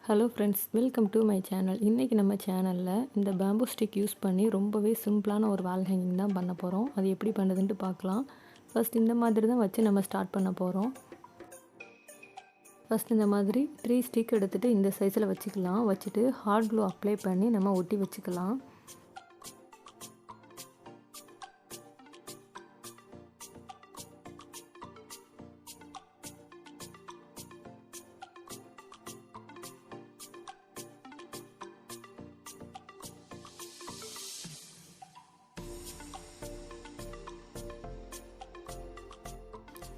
Hello friends, welcome to my channel. இன்றைக்கி நம்ம சேனலில் இந்த பேம்பூ ஸ்டிக் யூஸ் பண்ணி ரொம்பவே சிம்பிளான ஒரு வால் ஹேங்கிங் தான் பண்ண போகிறோம். அது எப்படி பண்ணுறதுன்ட்டு பார்க்கலாம். ஃபஸ்ட் இந்த மாதிரி தான் வச்சு நம்ம ஸ்டார்ட் பண்ண போகிறோம். ஃபஸ்ட் இந்த மாதிரி 3 ஸ்டிக் எடுத்துகிட்டு இந்த சைஸில் வச்சுக்கலாம். வச்சுட்டு ஹாட் க்ளூ அப்ளை பண்ணி நம்ம ஒட்டி வச்சுக்கலாம்.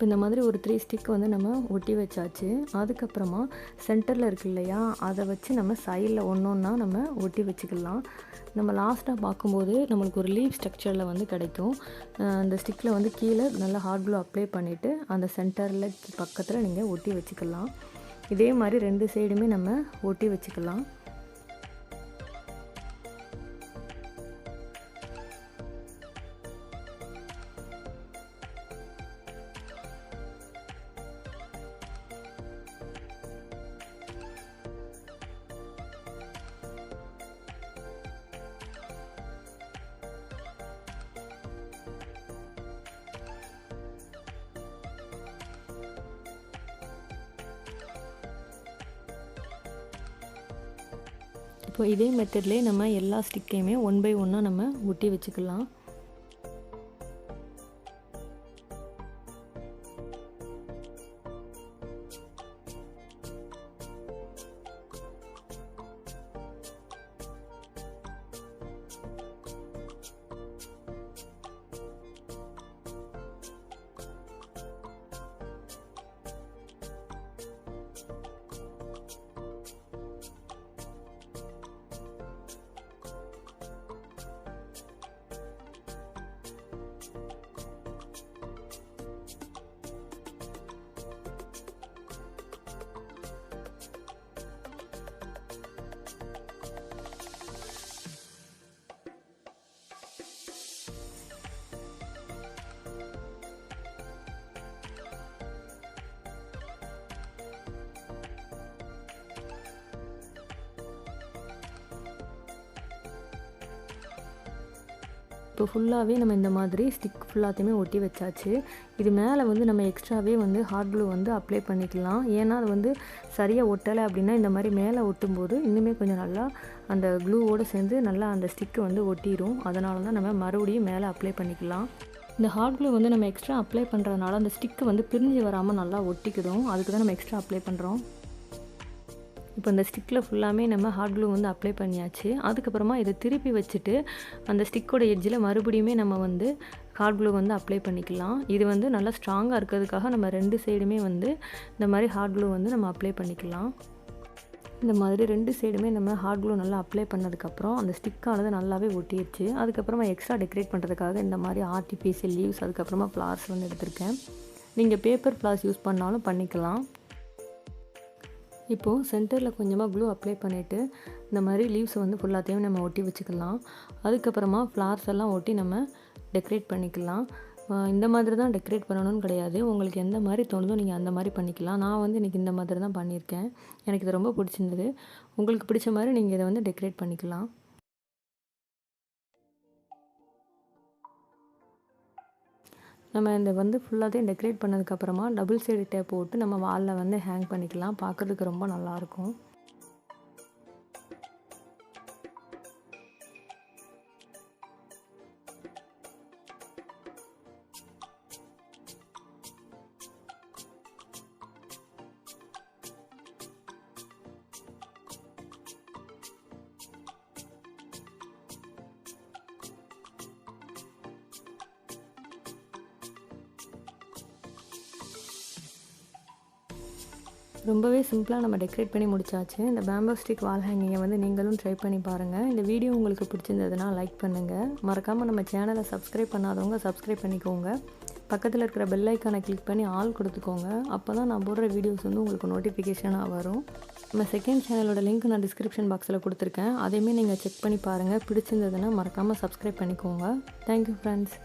இப்போ இந்த மாதிரி ஒரு 3 ஸ்டிக் வந்து நம்ம ஒட்டி வச்சாச்சு. அதுக்கப்புறமா சென்டரில் இருக்கு இல்லையா, அதை வச்சு நம்ம சைடில் ஒன்றா நம்ம ஒட்டி வச்சுக்கலாம். நம்ம லாஸ்ட்டாக பார்க்கும்போது நம்மளுக்கு ஒரு லீவ் ஸ்ட்ரக்சரில் வந்து கிடைக்கும். அந்த ஸ்டிக்கில் வந்து கீழே நல்லா ஹாட் க்ளூ அப்ளை பண்ணிவிட்டு அந்த சென்டரில் பக்கத்தில் நீங்கள் ஒட்டி வச்சுக்கலாம். இதே மாதிரி 2 சைடுமே நம்ம ஒட்டி வச்சுக்கலாம். இப்போ இதே மெத்தட்லேயே நம்ம எல்லா ஸ்டிக்கையுமே 1 பை 1 நம்ம ஒட்டி வச்சுக்கலாம். இப்போ ஃபுல்லாகவே நம்ம இந்த மாதிரி ஸ்டிக் ஃபுல்லாத்தையுமே ஒட்டி வச்சாச்சு. இது மேலே வந்து நம்ம எக்ஸ்ட்ராவே வந்து ஹாட் க்ளூ வந்து அப்ளை பண்ணிக்கலாம். ஏன்னா அது வந்து சரியாக ஒட்டலை அப்படின்னா இந்த மாதிரி மேலே ஒட்டும்போது இன்னுமே கொஞ்சம் நல்லா அந்த க்ளூவோடு சேர்ந்து நல்லா அந்த ஸ்டிக்கு வந்து ஒட்டிடும். அதனால தான் நம்ம மறுபடியும் மேலே அப்ளை பண்ணிக்கலாம். இந்த ஹாட் க்ளூ வந்து நம்ம எக்ஸ்ட்ரா அப்ளை பண்ணுறதுனால அந்த ஸ்டிக்கு வந்து பிரிஞ்சு வராமல் நல்லா ஒட்டிக்கிடும். அதுக்கு தான் நம்ம எக்ஸ்ட்ரா அப்ளை பண்ணுறோம். இப்போ இந்த ஸ்டிக்கில் ஃபுல்லாமே நம்ம ஹாட் க்ளூ வந்து அப்ளை பண்ணியாச்சு. அதுக்கப்புறமா இதை திருப்பி வச்சுட்டு அந்த ஸ்டிக்கோட எட்ஜில் மறுபடியுமே நம்ம வந்து ஹாட் க்ளூ வந்து அப்ளை பண்ணிக்கலாம். இது வந்து நல்லா ஸ்ட்ராங்காக இருக்கிறதுக்காக நம்ம 2 சைடுமே வந்து இந்த மாதிரி ஹாட் க்ளூ வந்து நம்ம அப்ளை பண்ணிக்கலாம். இந்த மாதிரி 2 சைடுமே நம்ம ஹாட் க்ளூ நல்லா அப்ளை பண்ணதுக்கப்புறம் அந்த ஸ்டிக்கானது நல்லாவே ஒட்டிடுச்சு. அதுக்கப்புறமா எக்ஸ்ட்ரா டெக்கரேட் பண்ணுறதுக்காக இந்த மாதிரி ஆர்டிஃபிஷியல் லீவ்ஸ் அதுக்கப்புறமா ஃப்ளார்ஸ் வந்து எடுத்திருக்கேன். நீங்கள் பேப்பர் ஃப்ளார்ஸ் யூஸ் பண்ணாலும் பண்ணிக்கலாம். இப்போது சென்டரில் கொஞ்சமாக க்ளூ அப்ளை பண்ணிவிட்டு இந்த மாதிரி லீவ்ஸை வந்து ஃபுல்லாத்தையும் நம்ம ஒட்டி வச்சுக்கலாம். அதுக்கப்புறமா ஃப்ளார்ஸ் எல்லாம் ஒட்டி நம்ம டெக்கரேட் பண்ணிக்கலாம். இந்த மாதிரி தான் டெக்கரேட் பண்ணணும்னு கிடையாது. உங்களுக்கு எந்த மாதிரி தோணுதோ நீங்கள் அந்த மாதிரி பண்ணிக்கலாம். நான் வந்து இன்றைக்கி இந்த மாதிரி தான் பண்ணியிருக்கேன். எனக்கு இது ரொம்ப பிடிச்சிருந்தது. உங்களுக்கு பிடிச்ச மாதிரி நீங்கள் இதை வந்து டெக்கரேட் பண்ணிக்கலாம். நம்ம இந்த வந்து ஃபுல்லாத்தையும் டெக்கரேட் பண்ணதுக்கப்புறமா டபுள் சைடு டேப் போட்டு நம்ம வாலில் வந்து ஹேங் பண்ணிக்கலாம். பார்க்குறதுக்கு ரொம்ப நல்லாயிருக்கும். ரொம்பவே சிம்பிளாக நம்ம டெக்கரேட் பண்ணி முடிச்சாச்சு. இந்த பேம்பூ ஸ்டிக் வால் ஹேங்கிங்கை வந்து நீங்களும் ட்ரை பண்ணி பாருங்கள். இந்த வீடியோ உங்களுக்கு பிடிச்சிருந்ததுன்னா லைக் பண்ணுங்கள். மறக்காமல் நம்ம சேனலை சப்ஸ்கிரைப் பண்ணாதவங்க சப்ஸ்கிரைப் பண்ணிக்கோங்க. பக்கத்தில் இருக்கிற பெல் ஐக்கானை கிளிக் பண்ணி ஆல் கொடுத்துக்கோங்க. அப்போ தான் நான் போடுற வீடியோஸ் வந்து உங்களுக்கு நோட்டிஃபிகேஷனாக வரும். நம்ம செகண்ட் சேனலோட லிங்க் நான் டிஸ்கிரிப்ஷன் பாக்ஸில் கொடுத்துருக்கேன். அதையுமே நீங்கள் செக் பண்ணி பாருங்கள். பிடிச்சிருந்ததுன்னா மறக்காமல் சப்ஸ்கிரைப் பண்ணிக்கோங்க. Thank you friends.